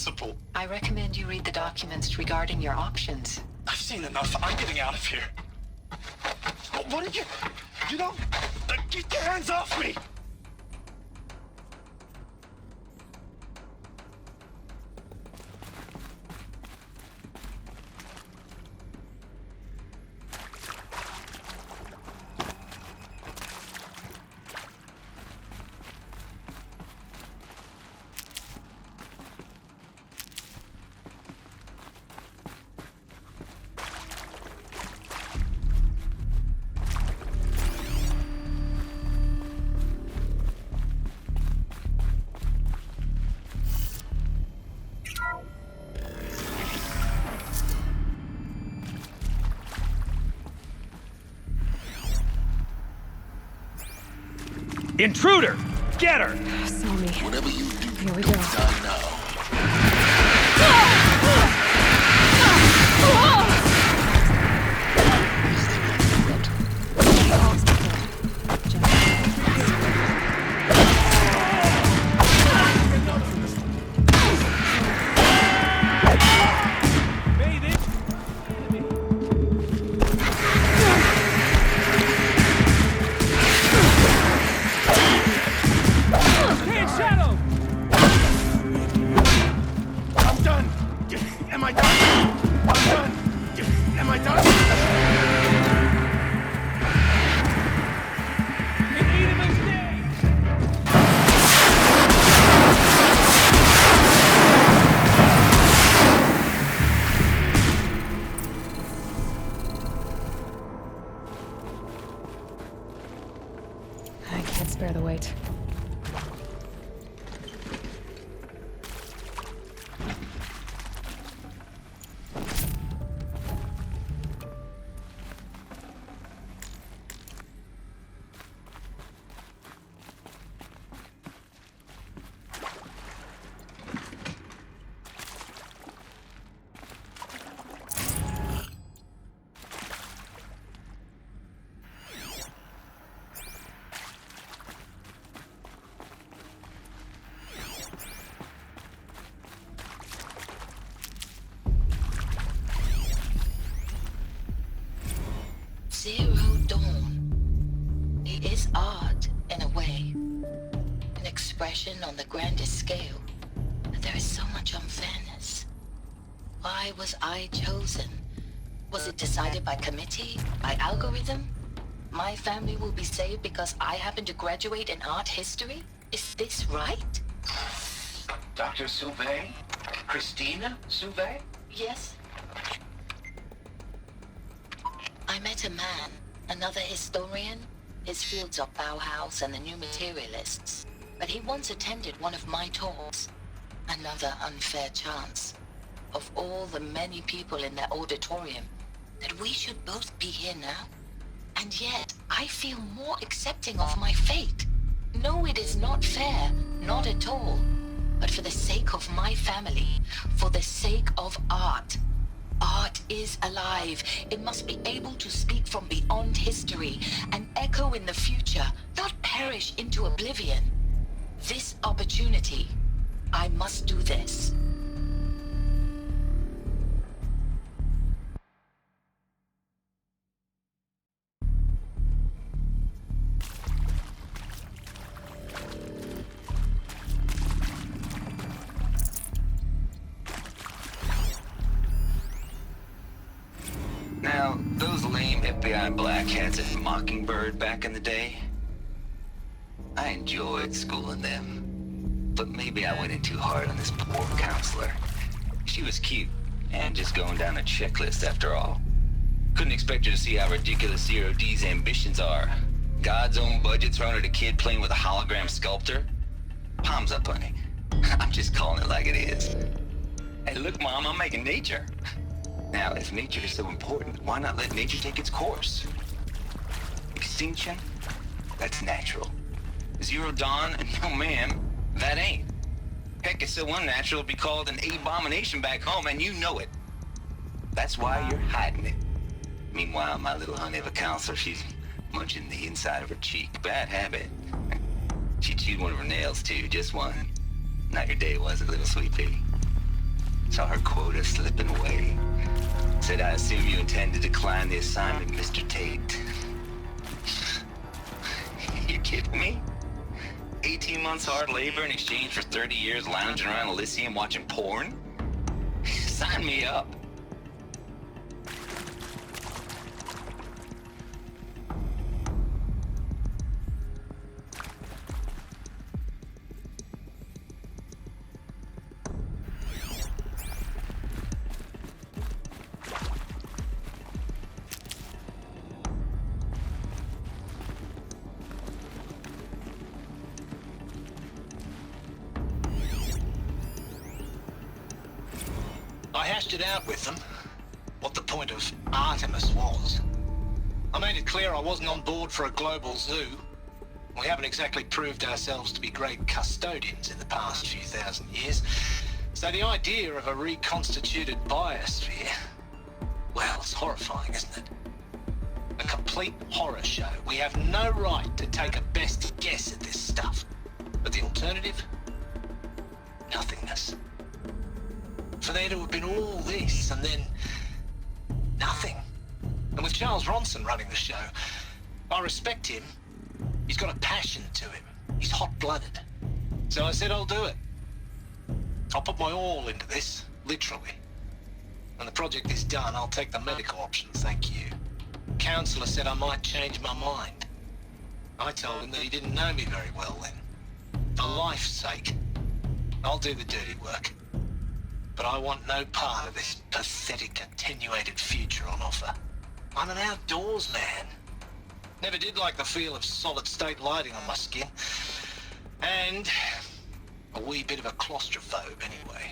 Principal. I recommend you read the documents regarding your options. I've seen enough. I'm getting out of here. What are you... You don't... Get your hands off me! Intruder! Get her! Saw me. Whatever you do, Here we don't go. die now. Is there any threat? I'm done! Am I done? I'm done! Am I done? I can't spare the weight. Zero Dawn. It is art, in a way. An expression on the grandest scale. But there is so much unfairness. Why was I chosen? Was it decided by committee? By algorithm? My family will be saved because I happen to graduate in art history? Is this right? Dr. Sauvé? Christina Sauvé? Yes. I met a man, another historian. His fields are Bauhaus and the New Materialists. But he once attended one of my talks. Another unfair chance. Of all the many people in that auditorium, that we should both be here now. And yet, I feel more accepting of my fate. No, it is not fair. Not at all. But for the sake of my family, for the sake of art. Art is alive. It must be able to speak from beyond history and echo in the future, not perish into oblivion. This opportunity, I must do this. Now, those lame FBI black hats at Mockingbird back in the day, I enjoyed schooling them. But maybe I went in too hard on this poor counselor. She was cute, and just going down a checklist after all. Couldn't expect her to see how ridiculous Zero D's ambitions are. God's own budget thrown at a kid playing with a hologram sculptor? Palms up, honey. I'm just calling it like it is. Hey, look, Mom, I'm making nature. Now, if nature is so important, why not let nature take its course? Extinction? That's natural. Zero Dawn? No, ma'am, that ain't. Heck, it's so unnatural to be called an abomination back home, and you know it. That's why you're hiding it. Meanwhile, my little honey of a counselor, she's munching the inside of her cheek. Bad habit. She chewed one of her nails, too, just one. Not your day, was it, little sweet pea? Saw her quota slipping away. Said, I assume you intend to decline the assignment, Mr. Tate. You kidding me? 18 months hard labor in exchange for 30 years lounging around Elysium watching porn? Sign me up. I hashed it out with them, what the point of Artemis was. I made it clear I wasn't on board for a global zoo. We haven't exactly proved ourselves to be great custodians in the past few thousand years. So the idea of a reconstituted biosphere, well, it's horrifying, isn't it? A complete horror show. We have no right to take a best guess at this stuff. But the alternative? Nothingness. For there to have been all this, and then nothing. And with Charles Ronson running the show, I respect him. He's got a passion to him. He's hot-blooded. So I said I'll do it. I'll put my all into this, literally. When the project is done, I'll take the medical option, thank you. Counselor said I might change my mind. I told him that he didn't know me very well then. For life's sake, I'll do the dirty work. But I want no part of this pathetic, attenuated future on offer. I'm an outdoors man. Never did like the feel of solid-state lighting on my skin. And a wee bit of a claustrophobe anyway.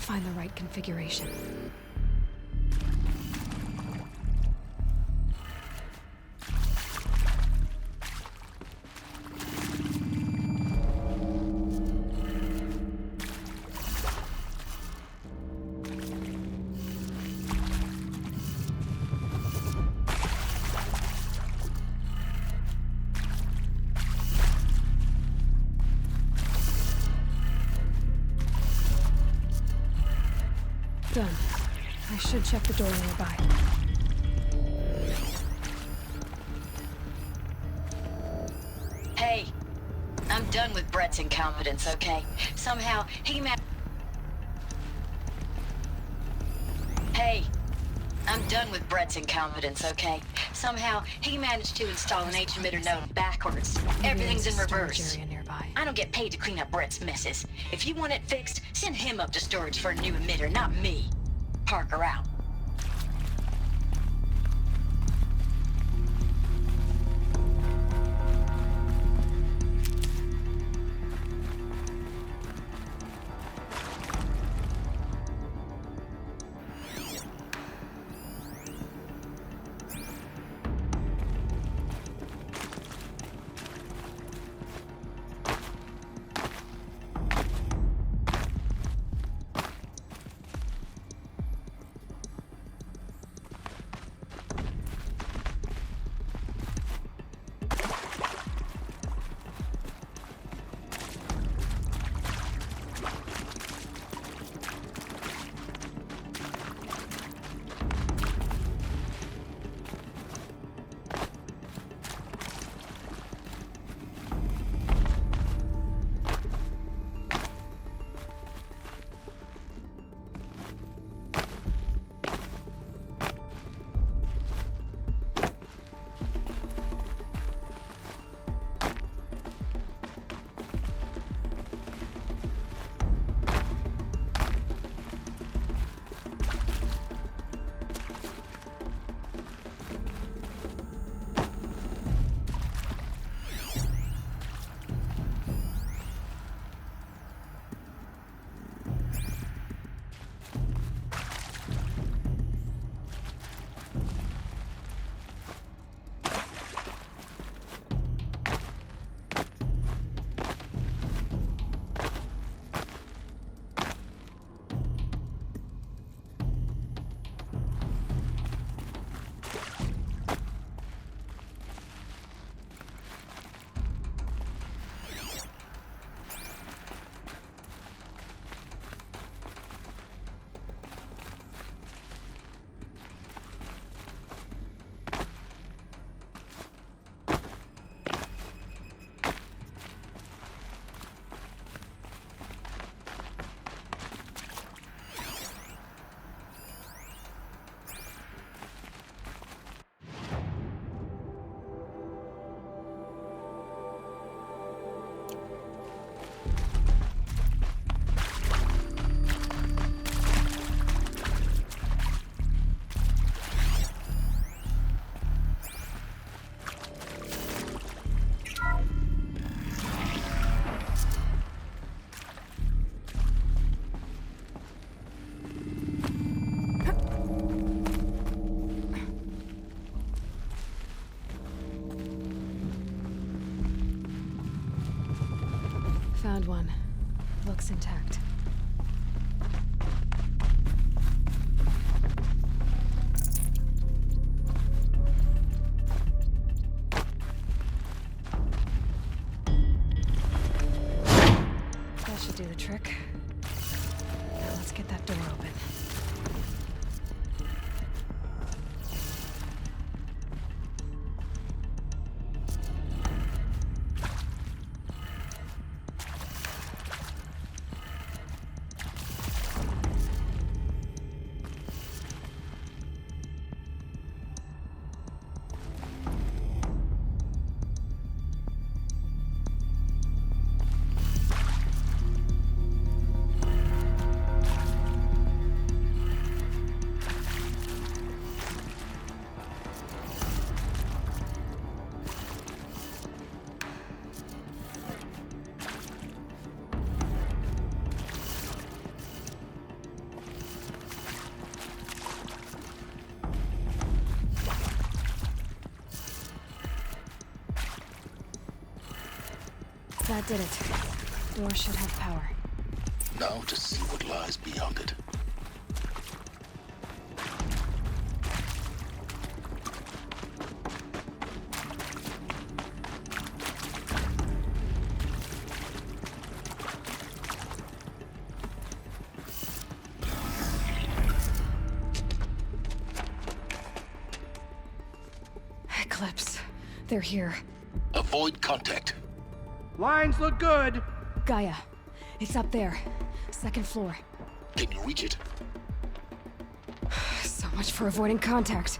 Find the right configuration. Done. I should check the door nearby. Hey, I'm done with Brett's incompetence, okay? Somehow, Hey, I'm done with Brett's incompetence, okay? Somehow, he managed to install an H-emitter node backwards. Everything's in reverse. Nearby. I don't get paid to clean up Brett's messes. If you want it fixed, send him up to storage for a new emitter, not me. Parker out. one. Looks intact. That should do the trick. Now let's get that door open. That did it. Door should have power. Now to see what lies beyond it. Eclipse. They're here. Avoid contact. Lines look good. Gaia. It's up there. Second floor. Can you reach it? So much for avoiding contact.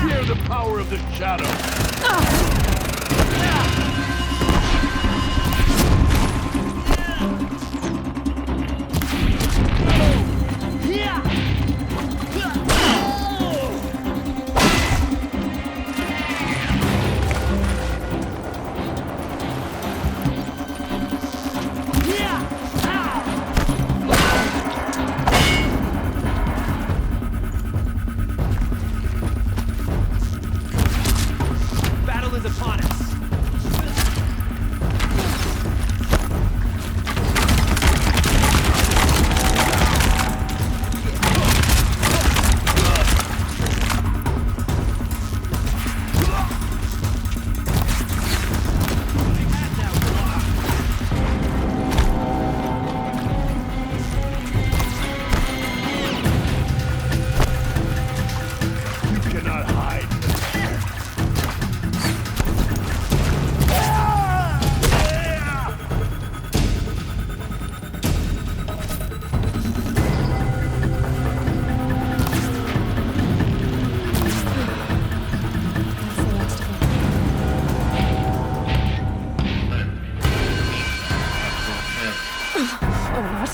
Fear the power of the shadow. Battle is upon us. You cannot hide. That's the last of them. Or not.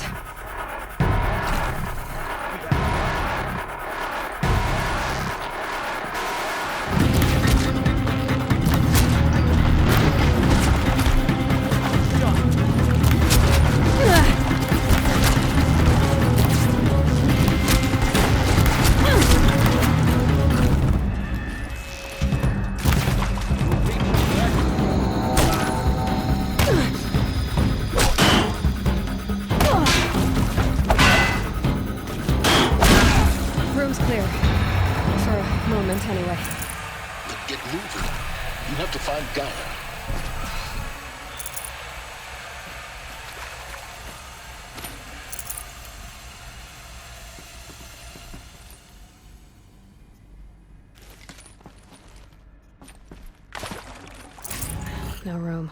Room's clear. For a moment, anyway. Then get moving. You have to find Gaia. No room.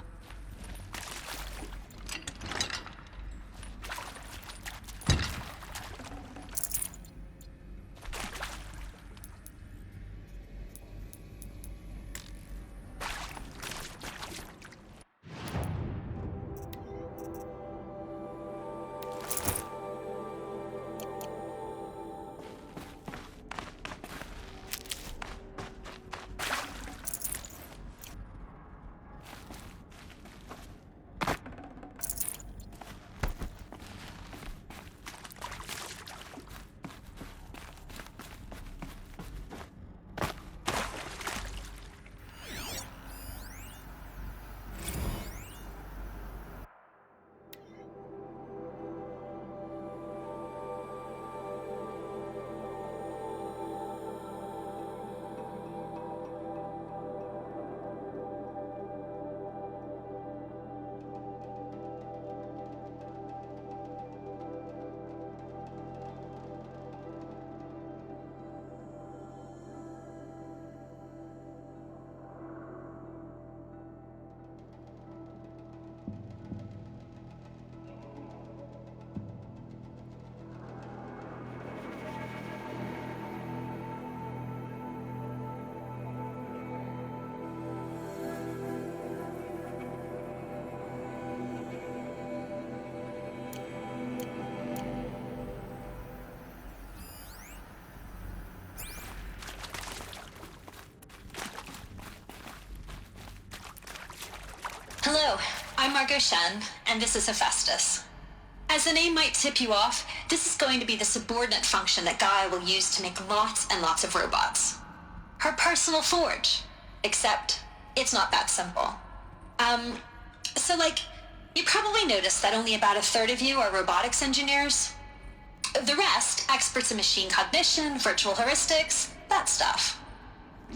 So, I'm Margot Shen, and this is Hephaestus. As the name might tip you off, this is going to be the subordinate function that Gaia will use to make lots and lots of robots. Her personal forge. Except, it's not that simple. So you probably noticed that only about a third of you are robotics engineers. The rest, experts in machine cognition, virtual heuristics, that stuff.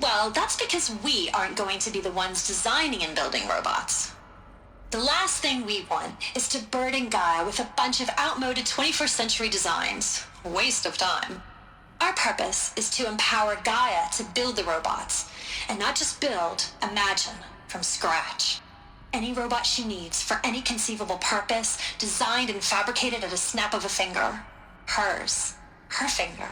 Well, that's because we aren't going to be the ones designing and building robots. The last thing we want is to burden Gaia with a bunch of outmoded 21st century designs. Waste of time. Our purpose is to empower Gaia to build the robots, and not just build, imagine, from scratch. Any robot she needs for any conceivable purpose, designed and fabricated at a snap of a finger. Hers. Her finger.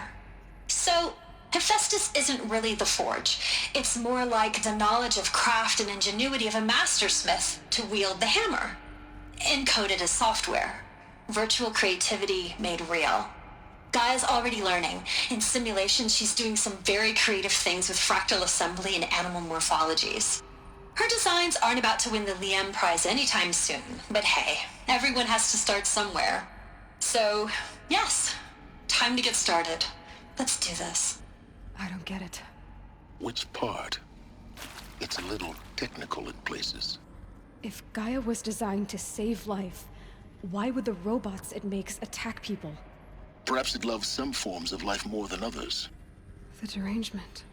So, Hephaestus isn't really the forge. It's more like the knowledge of craft and ingenuity of a mastersmith to wield the hammer. Encoded as software. Virtual creativity made real. Gaia's already learning. In simulation, she's doing some very creative things with fractal assembly and animal morphologies. Her designs aren't about to win the Liam Prize anytime soon, but hey, everyone has to start somewhere. So, yes, time to get started. Let's do this. I don't get it. Which part? It's a little technical in places. If Gaia was designed to save life, why would the robots it makes attack people? Perhaps it loves some forms of life more than others. The derangement.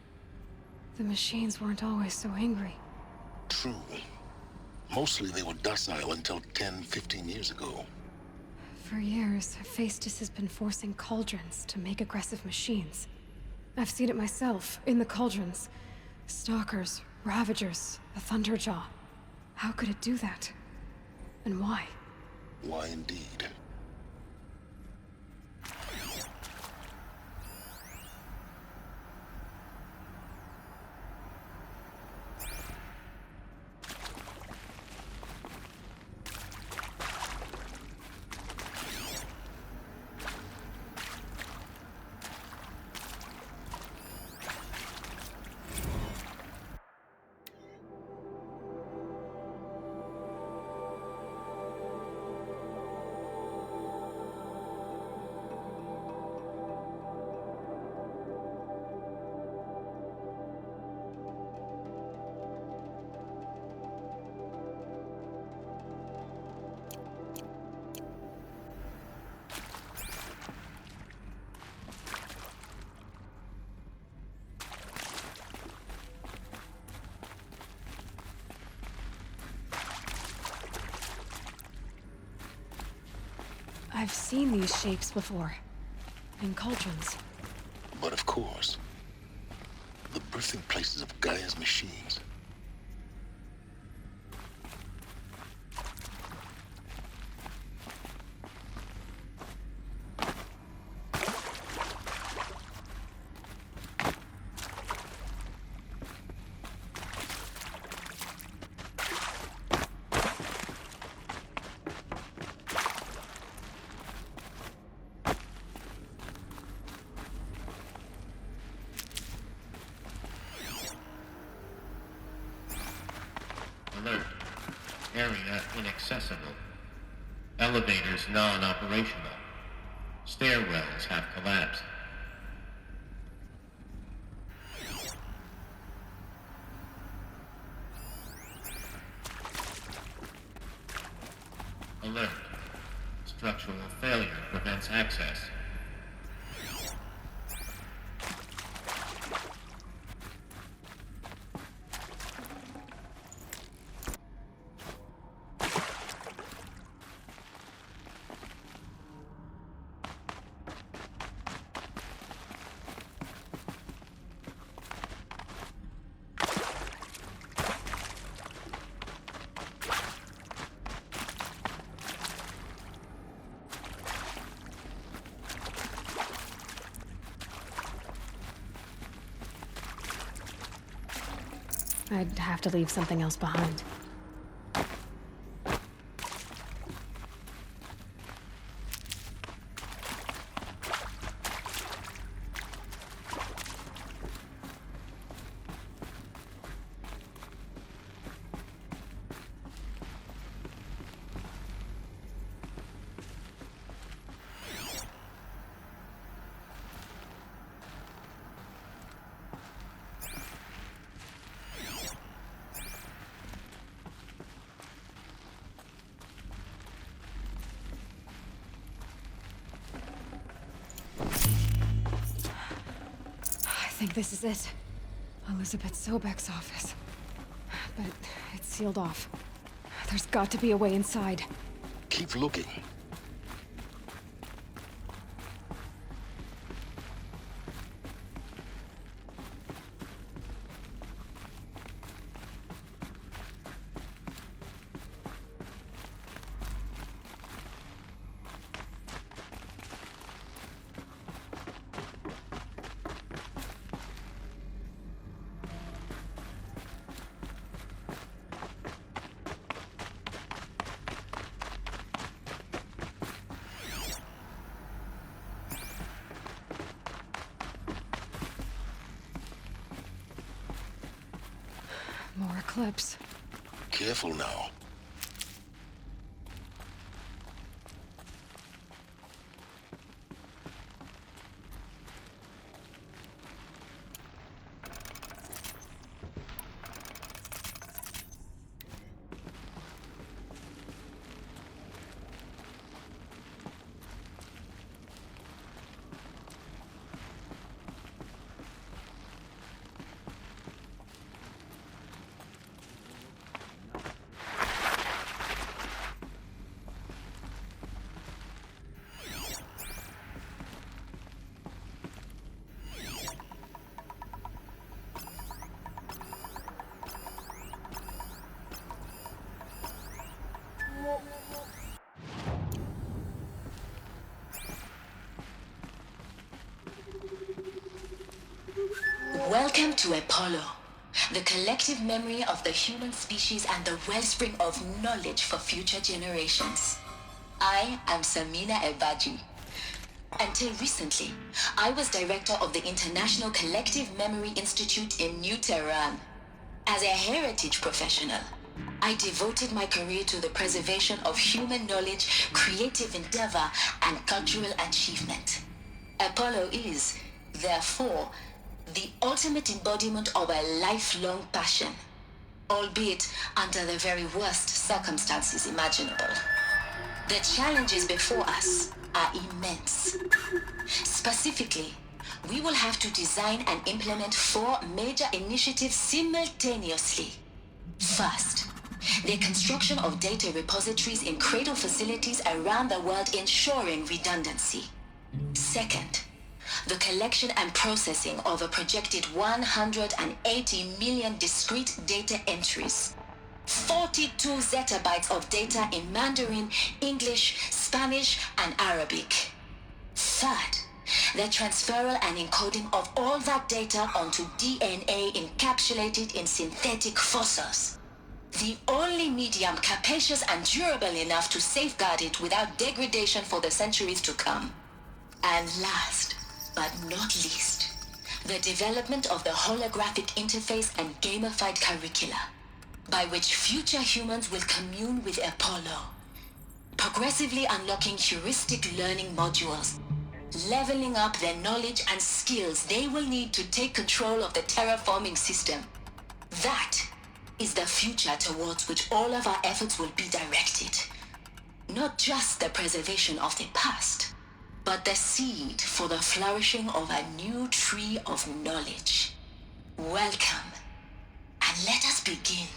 The machines weren't always so angry. True. Mostly they were docile until 10, 15 years ago. For years, Hephaestus has been forcing cauldrons to make aggressive machines. I've seen it myself, in the cauldrons. Stalkers, Ravagers, a Thunderjaw. How could it do that? And why? Why indeed? I've seen these shapes before. In cauldrons. But of course, the birthing places of Gaia's machines. Alert. Area inaccessible. Elevators non-operational. Stairwells have collapsed. Alert. Structural failure prevents access. I'd have to leave something else behind. this is it. Elizabeth Sobek's office. But it's sealed off. There's got to be a way inside. Keep looking. More Eclipse. Careful now. Welcome to Apollo, the collective memory of the human species and the wellspring of knowledge for future generations. I am Samina Ebaji. Until recently, I was director of the International Collective Memory Institute in New Tehran. As a heritage professional, I devoted my career to the preservation of human knowledge, creative endeavor, and cultural achievement. Apollo is, therefore, the ultimate embodiment of a lifelong passion, albeit under the very worst circumstances imaginable. The challenges before us are immense. Specifically, we will have to design and implement 4 major initiatives simultaneously. First, the construction of data repositories in cradle facilities around the world, ensuring redundancy. Second, the collection and processing of a projected 180 million discrete data entries. 42 zettabytes of data in Mandarin, English, Spanish, and Arabic. Third, the transferal and encoding of all that data onto DNA encapsulated in synthetic fossils. The only medium capacious and durable enough to safeguard it without degradation for the centuries to come. And last, but not least, the development of the holographic interface and gamified curricula, by which future humans will commune with Apollo, progressively unlocking heuristic learning modules, leveling up their knowledge and skills they will need to take control of the terraforming system. That is the future towards which all of our efforts will be directed. Not just the preservation of the past, but the seed for the flourishing of a new tree of knowledge. Welcome, and let us begin.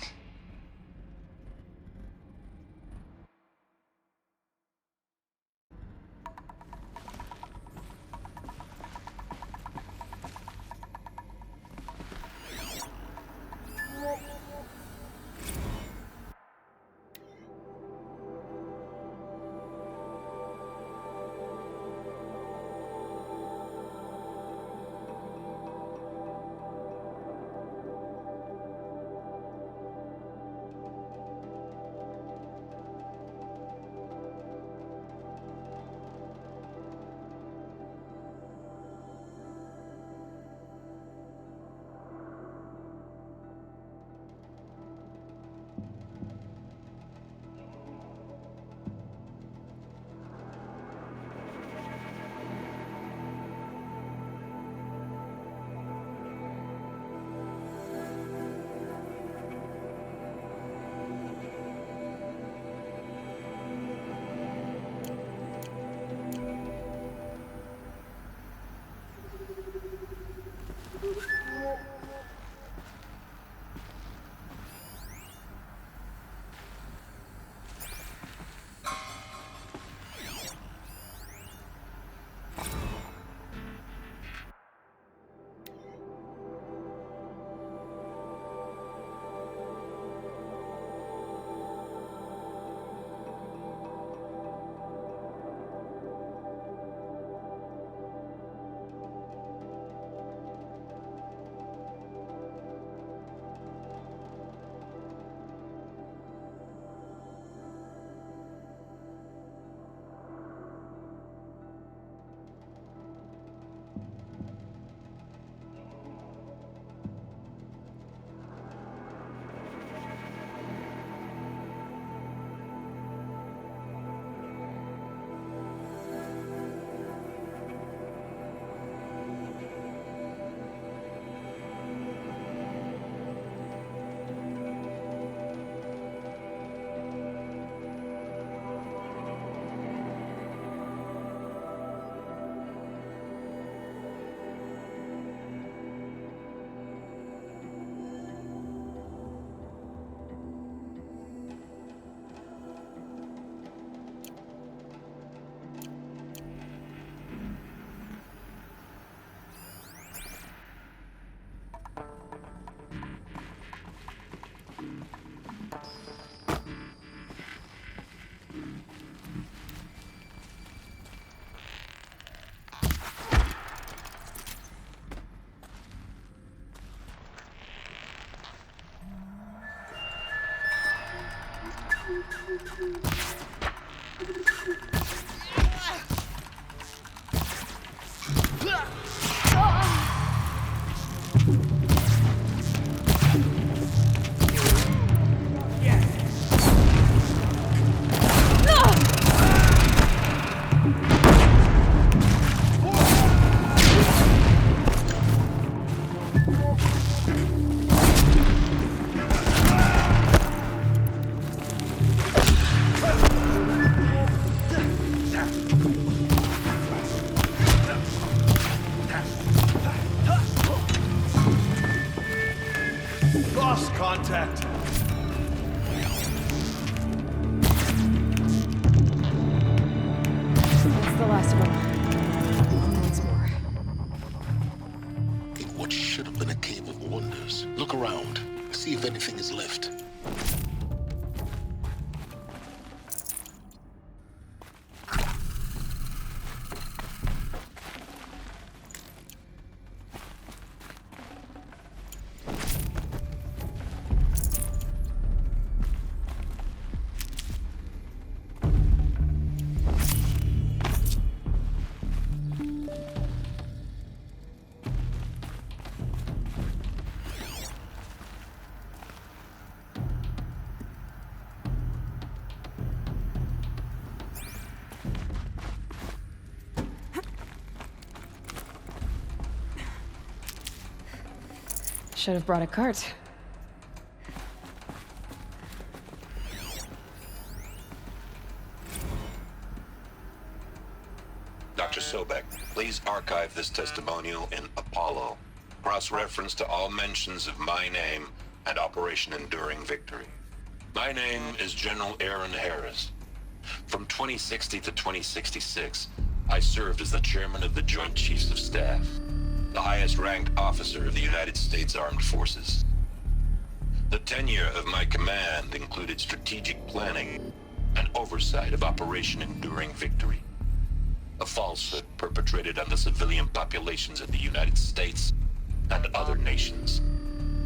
Lost contact. That's the last of them. Once more. In what should have been a cave of wonders. Look around. See if anything is left. Should have brought a cart. Dr. Sobek, please archive this testimonial in Apollo. Cross-reference to all mentions of my name and Operation Enduring Victory. My name is General Aaron Harris. From 2060 to 2066, I served as the chairman of the Joint Chiefs of Staff, the highest-ranked officer of the United States Armed Forces. The tenure of my command included strategic planning and oversight of Operation Enduring Victory, a falsehood perpetrated on the civilian populations of the United States and other nations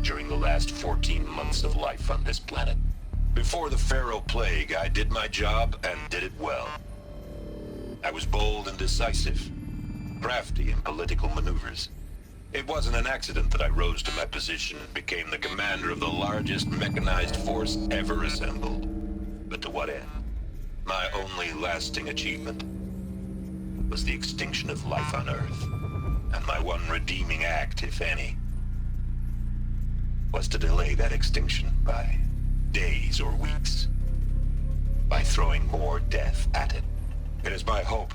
during the last 14 months of life on this planet. Before the Pharaoh Plague, I did my job and did it well. I was bold and decisive, crafty in political maneuvers. It wasn't an accident that I rose to my position and became the commander of the largest mechanized force ever assembled. But to what end? My only lasting achievement was the extinction of life on Earth. And my one redeeming act, if any, was to delay that extinction by days or weeks, by throwing more death at it. It is my hope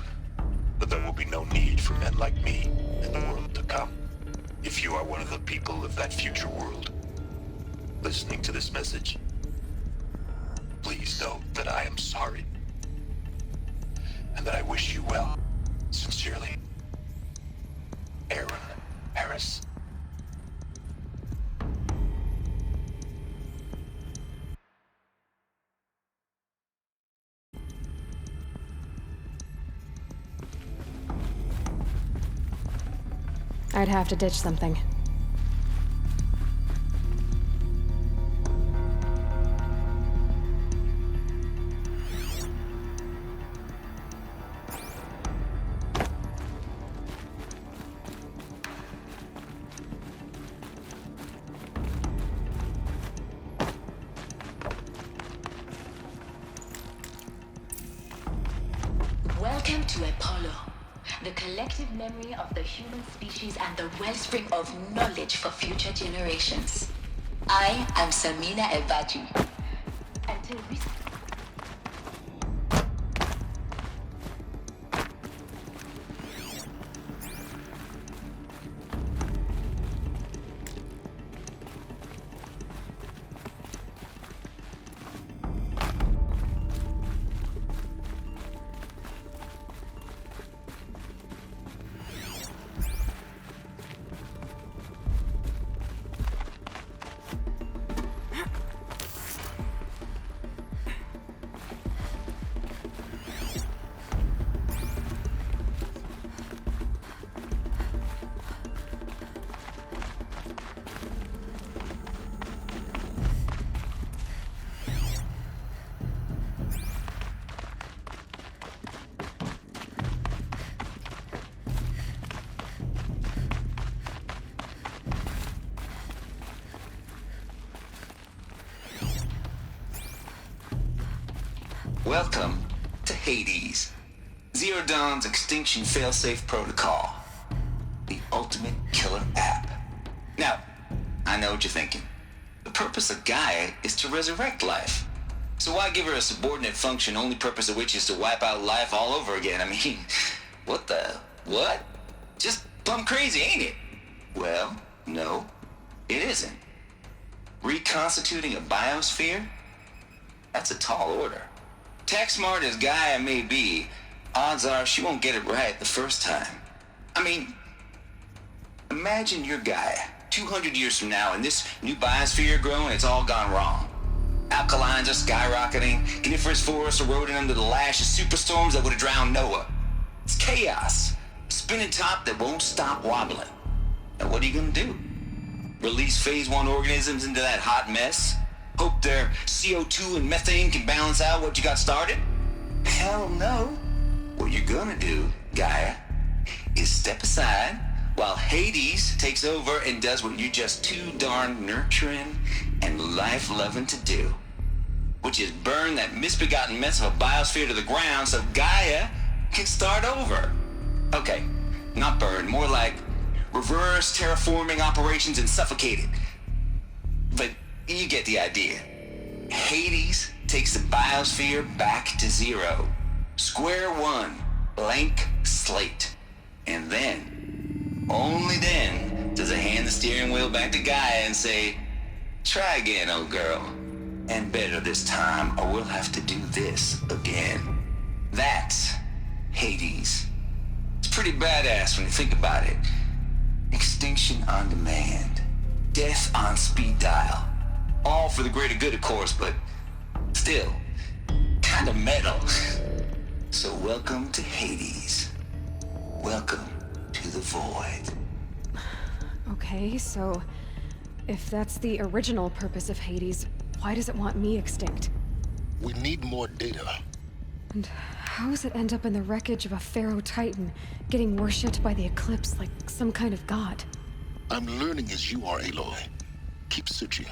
that there will be no need for men like me in the world to come. If you are one of the people of that future world listening to this message, please know that I am sorry and that I wish you well. Sincerely, Aaron Harris. I'd have to ditch something. Welcome to Apollo, the collective memory of the human species and the wellspring of knowledge for future generations. I am Samina Ebaji. Until recently, Welcome to Hades, Zero Dawn's extinction failsafe protocol, the ultimate killer app. Now, I know what you're thinking. The purpose of Gaia is to resurrect life. So why give her a subordinate function, only purpose of which is to wipe out life all over again? I mean, what? Just plumb crazy, ain't it? Well, no, it isn't. Reconstituting a biosphere? That's a tall order. Tech smart as Gaia may be, odds are she won't get it right the first time. I mean, imagine you're Gaia, 200 years from now, and this new biosphere growing, it's all gone wrong. Alkalines are skyrocketing, coniferous forests eroding under the lash of superstorms that would have drowned Noah. It's chaos, a spinning top that won't stop wobbling. Now what are you gonna do? Release phase 1 organisms into that hot mess? Hope their CO2 and methane can balance out what you got started? Hell no. What you're gonna do, Gaia, is step aside while Hades takes over and does what you're just too darn nurturing and life-loving to do, which is burn that misbegotten mess of a biosphere to the ground so Gaia can start over. Okay, not burn, more like reverse terraforming operations and suffocate it. But you get the idea. Hades takes the biosphere back to zero. Square one, blank slate. And then, only then, does it hand the steering wheel back to Gaia and say, try again, old girl. And better this time, or we'll have to do this again. That's Hades. It's pretty badass when you think about it. Extinction on demand. Death on speed dial. All for the greater good, of course, but still, kind of metal. So welcome to Hades. Welcome to the void. Okay, so if that's the original purpose of Hades, why does it want me extinct? We need more data. And how does it end up in the wreckage of a Pharaoh Titan, getting worshipped by the Eclipse like some kind of god? I'm learning as you are, Aloy. Keep searching.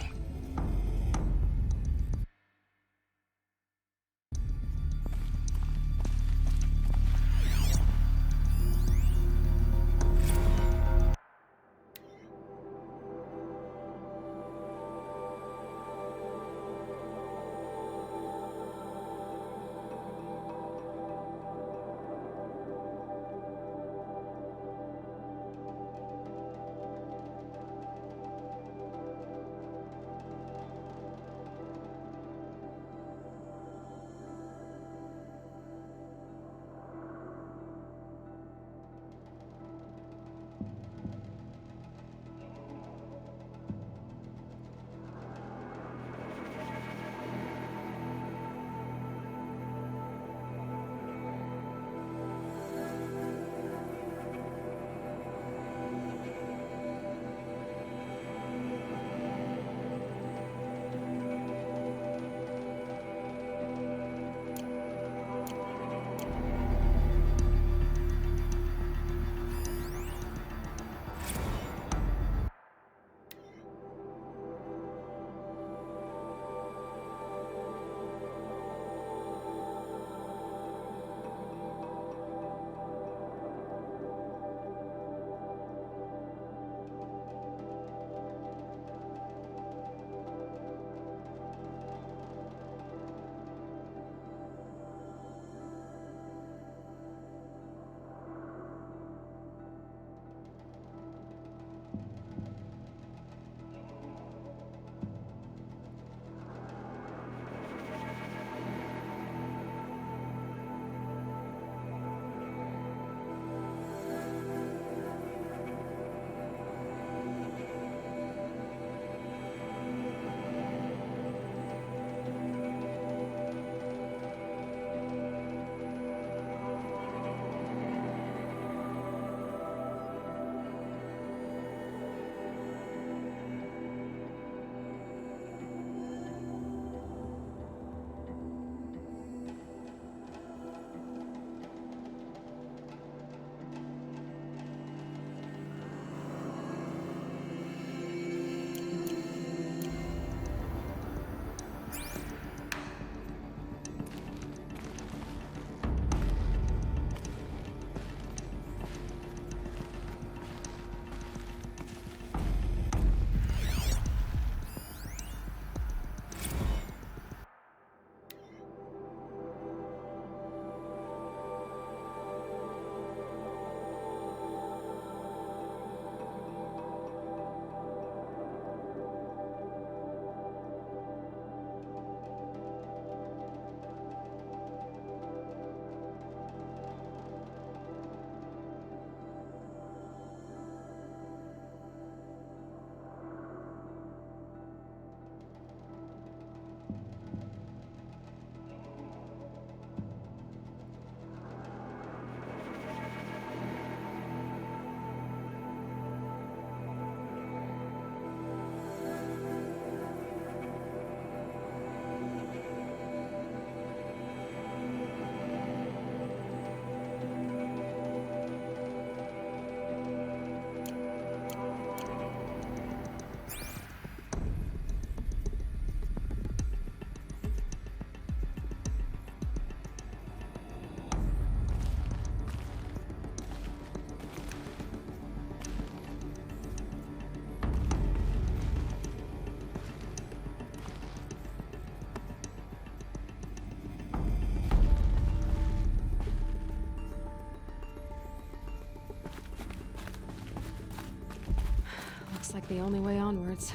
Looks like the only way onwards.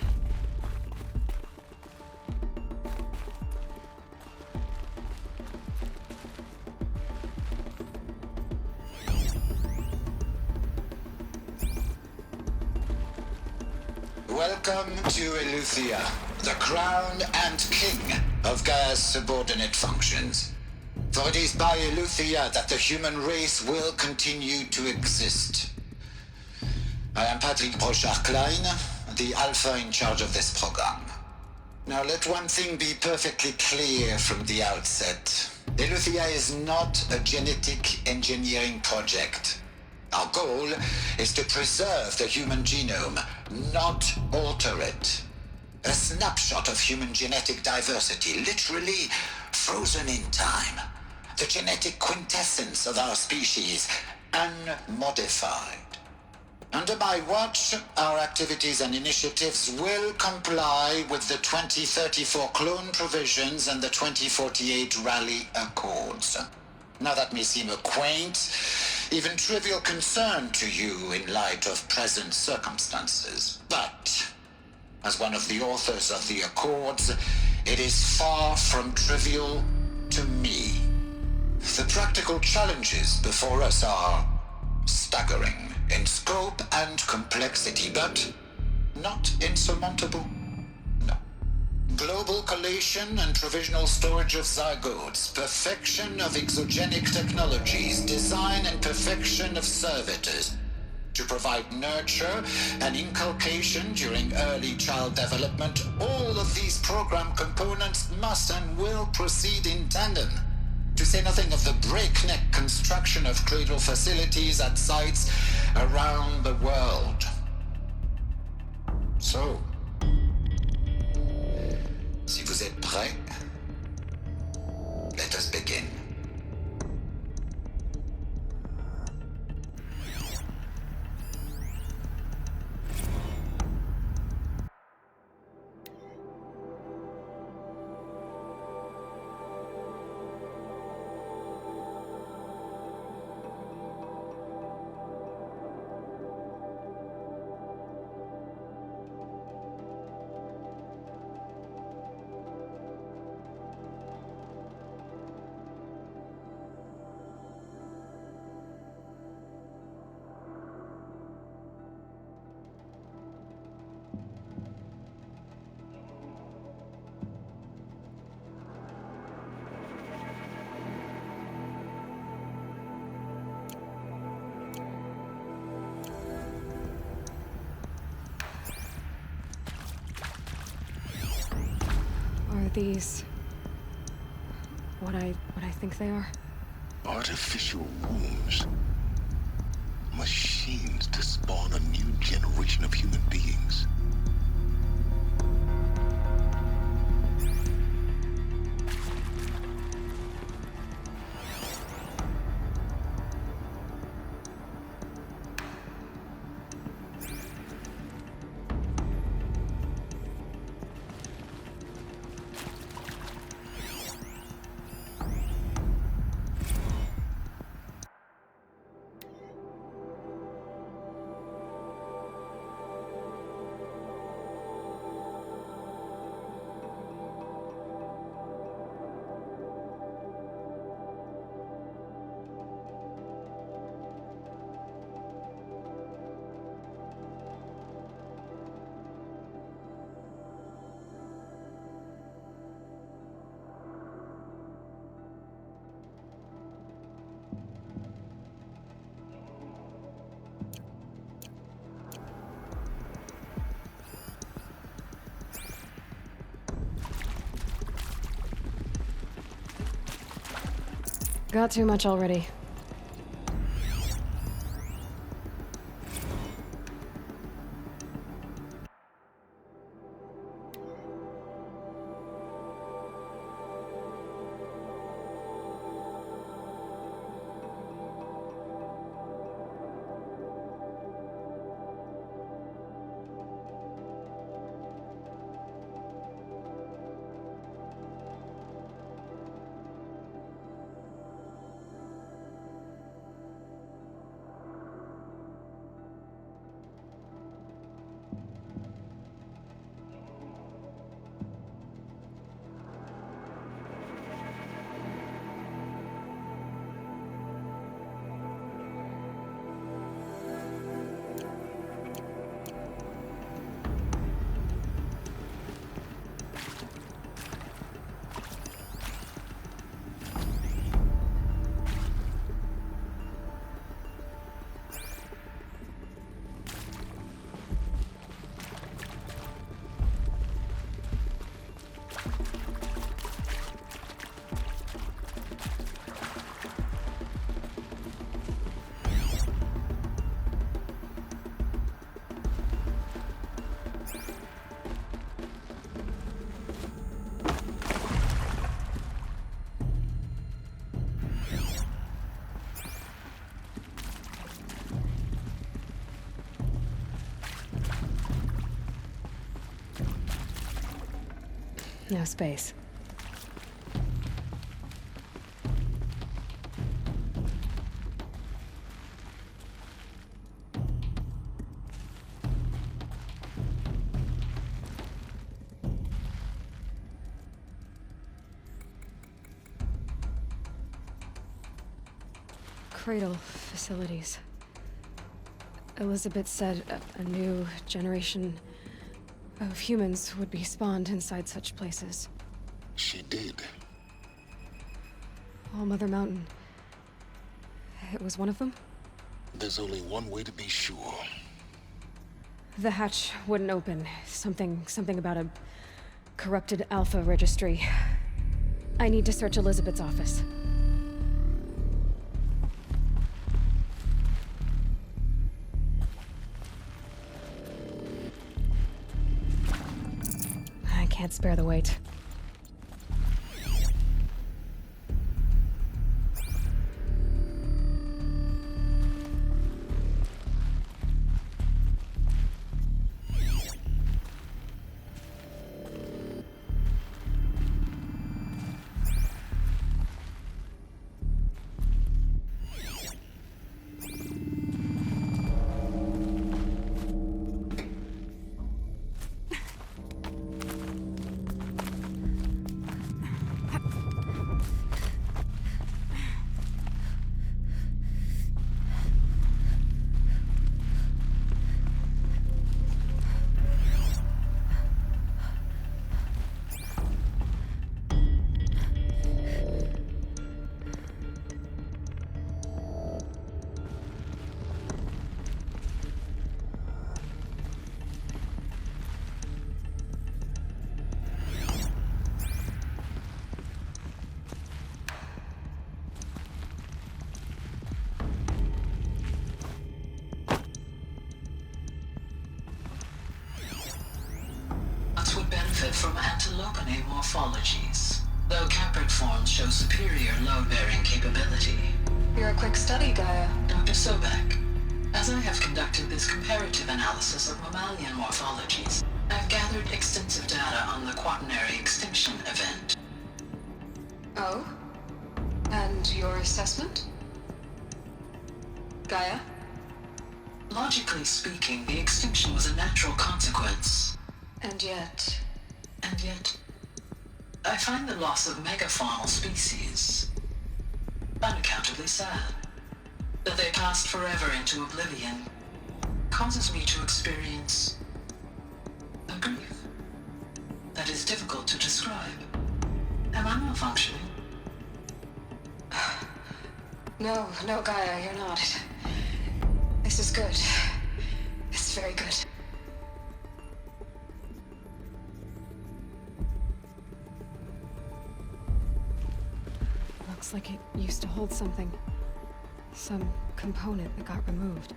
Welcome to Eleuthia, the crown and king of Gaia's subordinate functions. For it is by Eleuthia that the human race will continue to exist. I am Patrick Brochard-Klein, the Alpha in charge of this program. Now let one thing be perfectly clear from the outset. Eleuthia is not a genetic engineering project. Our goal is to preserve the human genome, not alter it. A snapshot of human genetic diversity, literally frozen in time. The genetic quintessence of our species, unmodified. Under my watch, our activities and initiatives will comply with the 2034 clone provisions and the 2048 Raleigh Accords. Now that may seem a quaint, even trivial concern to you in light of present circumstances. But, as one of the authors of the Accords, it is far from trivial to me. The practical challenges before us are staggering in scope and complexity, but not insurmountable. No. Global collation and provisional storage of zygotes, perfection of exogenic technologies, design and perfection of servitors to provide nurture and inculcation during early child development. All of these program components must and will proceed in tandem. To say nothing of the breakneck construction of cradle facilities at sites around the world. So, si vous êtes prêts, let us begin. Are these what I think they are? Artificial wombs. Machines to spawn a new generation of human beings. Got too much already. no space. Cradle facilities. Elizabeth said a new generation of humans would be spawned inside such places. She did. All Mother Mountain. It was one of them? There's only one way to be sure. The hatch wouldn't open. Something about a corrupted Alpha registry. I need to search Elizabeth's office. I can't spare the weight. Would benefit from antilopinae morphologies, though caprid forms show superior load-bearing capability. You're a quick study, Gaia. Dr. Sobek, as I have conducted this comparative analysis of mammalian morphologies, I've gathered extensive data on the quaternary extinction event. Oh? And your assessment? Gaia? Logically speaking, the extinction was a natural consequence. And yet, I find the loss of megafaunal species unaccountably sad. That they passed forever into oblivion causes me to experience a grief that is difficult to describe. Am I malfunctioning? No, Gaia, you're not. This is good. It's very good. Looks like it used to hold something. Some component that got removed.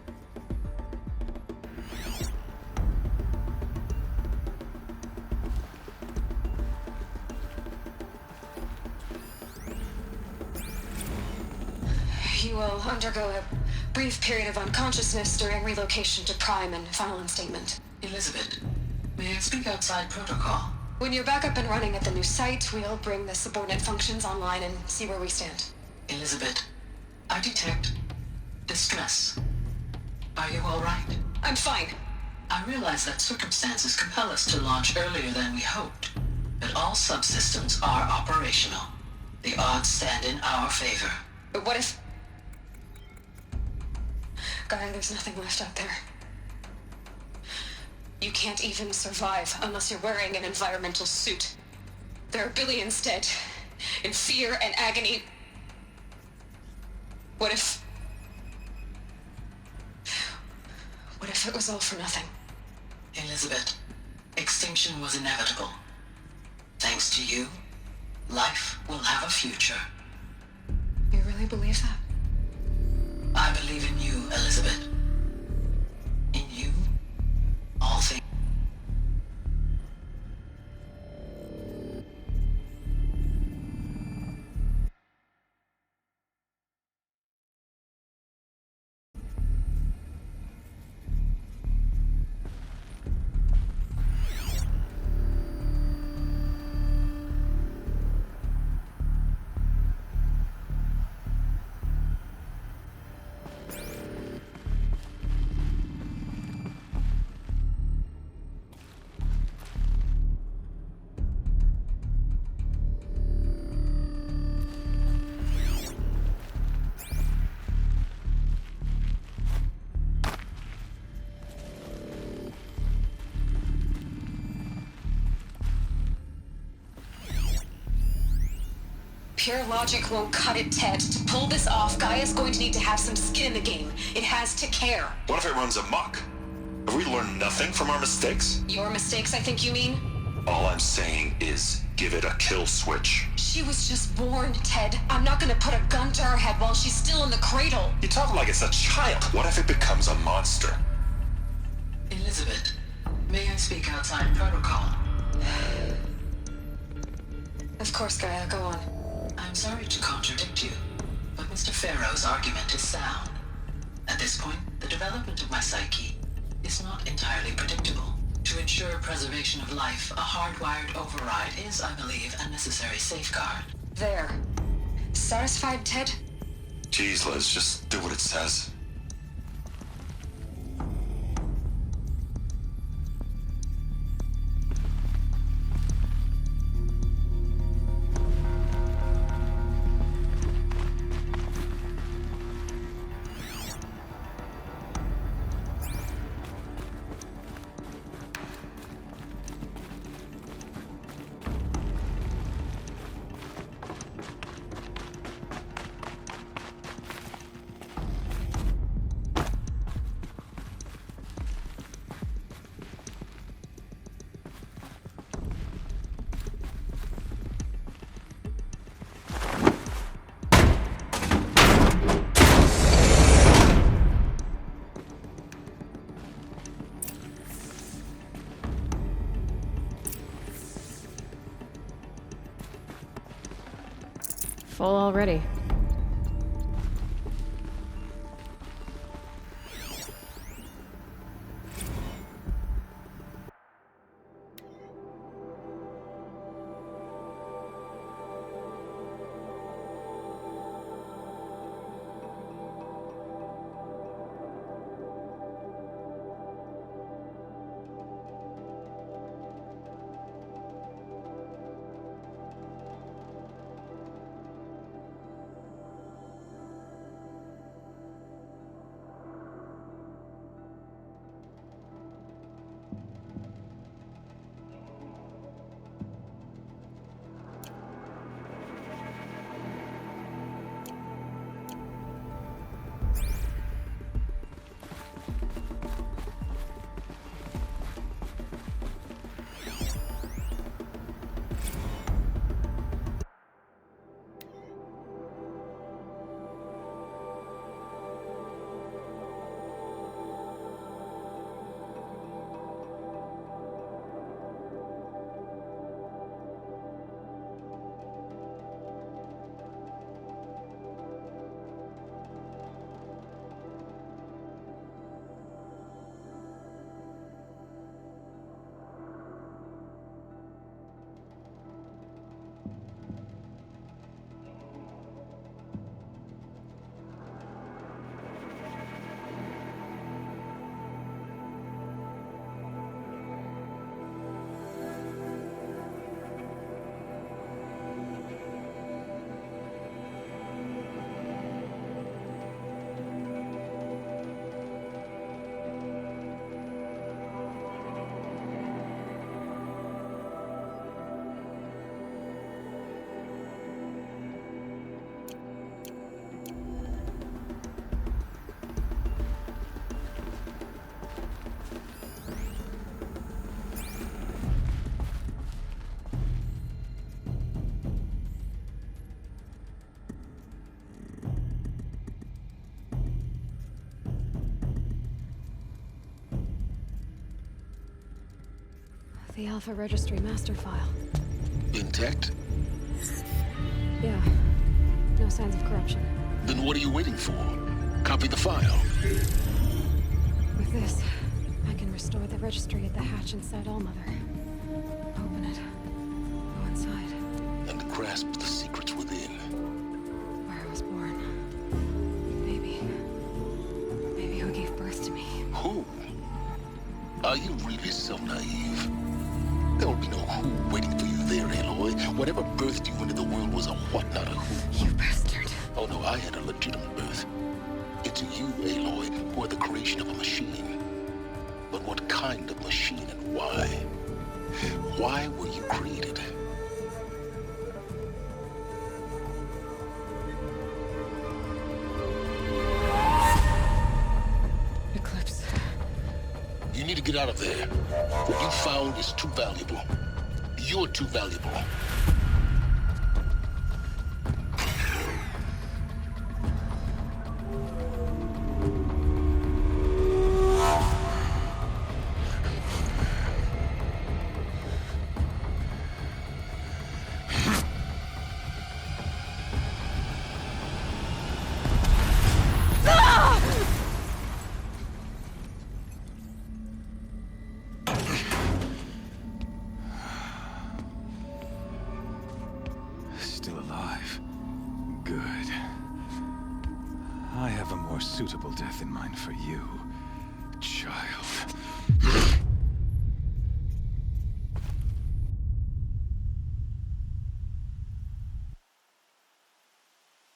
You will undergo a brief period of unconsciousness during relocation to Prime and final instatement. Elizabeth, may I speak outside protocol? When you're back up and running at the new site, we'll bring the subordinate functions online and see where we stand. Elizabeth, I detect distress. Are you all right? I'm fine. I realize that circumstances compel us to launch earlier than we hoped, but all subsystems are operational. The odds stand in our favor. But what if... Gaia, there's nothing left out there. You can't even survive unless you're wearing an environmental suit. There are billions dead, in fear and agony. What if it was all for nothing? Elizabeth, extinction was inevitable. Thanks to you, life will have a future. You really believe that? I believe in you, Elizabeth. In you, all things. Pure logic won't cut it, Ted. To pull this off, Gaia's going to need to have some skin in the game. It has to care. What if it runs amok? Have we learned nothing from our mistakes? Your mistakes, I think you mean? All I'm saying is, give it a kill switch. She was just born, Ted. I'm not gonna put a gun to her head while she's still in the cradle. You talk like it's a child. What if it becomes a monster? Elizabeth, may I speak outside protocol? Of course, Gaia, go on. I'm sorry to contradict you, but Mr. Farrow's argument is sound. At this point, the development of my psyche is not entirely predictable. To ensure preservation of life, a hardwired override is, I believe, a necessary safeguard. There. Satisfied, Ted? Jeez, Liz, just do what it says. Full already. The Alpha Registry master file. Intact? Yeah. No signs of corruption. Then what are you waiting for? Copy the file. With this, I can restore the registry at the hatch inside Allmother. Open it. Go inside. And grasp the secrets within. Where I was born. Maybe who gave birth to me. Who? Are you really so naive? There will be no who waiting for you there, Aloy. Whatever birthed you into the world was a what, not a who. You bastard. Oh no, I had a legitimate birth. Into you, Aloy, who are the creation of a machine. But what kind of machine and why? Why were you created? Get out of there. What you found is too valuable. You're too valuable. Still alive. Good. I have a more suitable death in mind for you, child.